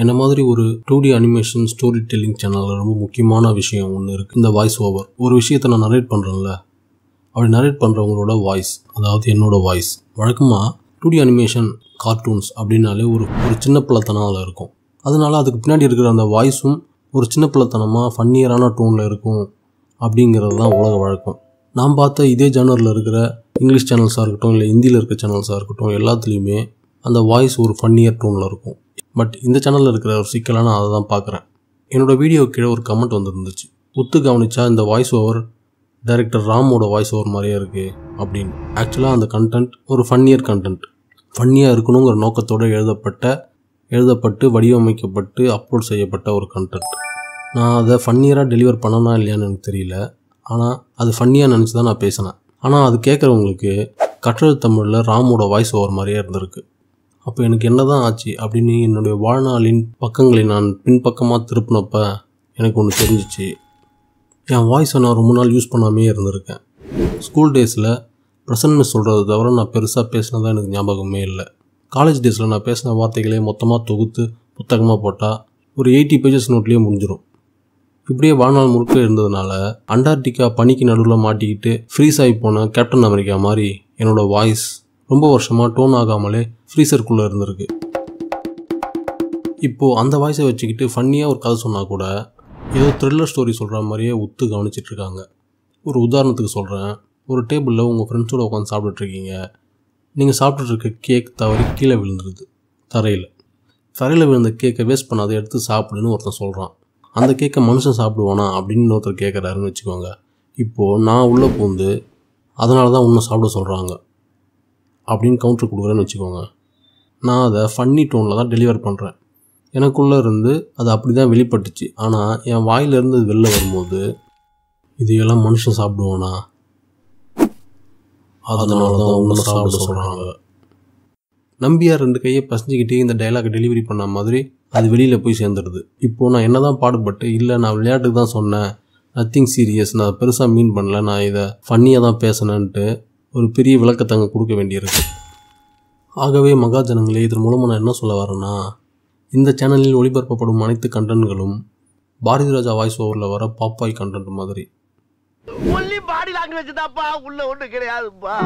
என்ன மாதிரி ஒரு 2D அனிமேஷன் ஸ்டோரி டெல்லிங் சேனலில் ரொம்ப முக்கியமான விஷயம் ஒன்று இருக்குது, இந்த வாய்ஸ் ஓவர். ஒரு விஷயத்தை நான் நரேட் பண்ணுறேன்ல, அப்படி நரேட் பண்ணுறவங்களோட வாய்ஸ், அதாவது என்னோடய வாய்ஸ். வழக்கமாக 2D அனிமேஷன் கார்ட்டூன்ஸ் அப்படின்னாலே ஒரு சின்ன பிள்ளைத்தனம் அதில் இருக்கும். அதனால அதுக்கு பின்னாடி இருக்கிற அந்த வாய்ஸும் ஒரு சின்ன பிள்ளைத்தனமாக ஃபன்னியரான டோனில் இருக்கும் அப்படிங்கிறது தான் உலக வழக்கம். நான் பார்த்த இதே ஜானரில் இருக்கிற இங்கிலீஷ் சேனல்ஸாக இருக்கட்டும், இல்லை ஹிந்தியில் இருக்க சேனல்ஸாக இருக்கட்டும், எல்லாத்துலேயுமே அந்த வாய்ஸ் ஒரு ஃபன்னியர் டோனில் இருக்கும். பட் இந்த சேனலில் இருக்கிற ஒரு சிக்கலாக நான் அதை தான் பார்க்குறேன். என்னோடய வீடியோ கீழே ஒரு கமெண்ட் வந்துருந்துச்சு, ஒத்து கவனிச்சா இந்த வாய்ஸ் ஓவர் டைரக்டர் ராமோட வாய்ஸ் ஓவர் மாதிரியே இருக்குது அப்படின்னு. ஆக்சுவலாக அந்த கண்டென்ட் ஒரு ஃபன்னியர் கண்டென்ட், ஃபன்னியாக இருக்கணுங்கிற நோக்கத்தோடு எழுதப்பட்டு வடிவமைக்கப்பட்டு அப்லோட் செய்யப்பட்ட ஒரு கண்டென்ட். நான் அதை ஃபன்னியராக டெலிவர் பண்ணனா இல்லையான்னு எனக்கு தெரியல. ஆனால் அது ஃபன்னியாக நினச்சி தான் நான் பேசினேன். ஆனால் அது கேட்குறவங்களுக்கு கற்றது தமிழில் ராமோட வாய்ஸ் ஓவர் மாதிரியே இருந்திருக்கு. அப்போ எனக்கு என்ன தான் ஆச்சு அப்படின்னு என்னுடைய வாழ்நாளின் பக்கங்களை நான் பின்பக்கமாக திருப்பினப்ப எனக்கு ஒன்று தெரிஞ்சிச்சு. என் வாய்ஸை நான் ரொம்ப நாள் யூஸ் பண்ணாமே இருந்திருக்கேன். ஸ்கூல் டேஸில் ப்ரெசன்ட் மிஸ் சொல்கிறத தவிர நான் பெருசாக பேசினதான் எனக்கு ஞாபகமே இல்லை. காலேஜ் டேஸில் நான் பேசின வார்த்தைகளே மொத்தமாக தொகுத்து புத்தகமாக போட்டால் ஒரு 80 பேஜஸ் நோட்லேயே முடிஞ்சிடும். இப்படியே வாழ்நாள் முழுக்க இருந்ததுனால அண்டார்டிகா பனிக்கு நடுவில் மாட்டிக்கிட்டு ஃப்ரீஸ் ஆகி போன கேப்டன் அமெரிக்கா மாதிரி என்னோடய வாய்ஸ் ரொம்ப வருஷமாக டோன் ஆகாமலே ஃப்ரீசருக்குள்ளே இருந்திருக்கு. இப்போது அந்த வாய்ஸை வச்சுக்கிட்டு ஃபன்னியாக ஒரு கதை சொன்னால் கூட ஏதோ த்ரில்லர் ஸ்டோரி சொல்கிற மாதிரியே ஒத்து கவனிச்சிட்ருக்காங்க. ஒரு உதாரணத்துக்கு சொல்கிறேன். ஒரு டேபிளில் உங்கள் ஃப்ரெண்ட்ஸோடு உட்காந்து சாப்பிட்டுட்ருக்கீங்க. நீங்கள் சாப்பிட்டுருக்க கேக் தவறி கீழே விழுந்துருது. தரையில் விழுந்த கேக்கை வேஸ்ட் பண்ணாத, எடுத்து சாப்பிடுன்னு ஒருத்தன் சொல்கிறான். அந்த கேக்கை மனுஷன் சாப்பிடுவானா அப்படின்னு ஒருத்தர் கேட்குறாருன்னு வச்சுக்கோங்க. இப்போது நான் உள்ளே பூந்து அதனால தான் இன்னும் சாப்பிட சொல்கிறாங்க அப்படின்னு கவுண்டர் கொடுக்குறேன்னு வச்சுக்கோங்க. நான் அதை ஃபன்னி டோனில் தான் டெலிவர் பண்ணுறேன். எனக்குள்ளே இருந்து அது அப்படி தான் வெளிப்பட்டுச்சு. ஆனால் என் வாயிலிருந்து அது வெளில வரும்போது இதையெல்லாம் மனுஷன் சாப்பிடுவானா, அதனால தான் இன்னும் சாப்பிட சொல்கிறாங்க. நம்பியார் 2 கையை பசஞ்சிக்கிட்டே இந்த டைலாக் டெலிவரி பண்ண மாதிரி அது வெளியில் போய் சேர்ந்துடுது. இப்போது நான் என்ன தான் பாடுபட்டு, இல்லை நான் விளையாட்டுக்கு தான் சொன்னேன், நத்திங் சீரியஸ், நான் பெருசாக மீன் பண்ணல, நான் இதை ஃபன்னியாக தான் பேசினேன்ட்டு ஒரு பெரிய விளக்கத்தங்க கொடுக்க வேண்டியிருக்கு. ஆகவே மகாஜனங்களே, இதன் மூலமாக நான் என்ன சொல்ல வரேன்னா, இந்த சேனலில் ஒளிபரப்பப்படும் அனைத்து கண்டென்ட்களும் பாரதி ராஜா வாய்ஸ் ஓவரில் வர பாப்பாய் கண்டென்ட் மாதிரி. பாடி லாங்குவேஜ் தான்ப்பா, உள்ள ஒன்றும் கிடையாதுப்பா.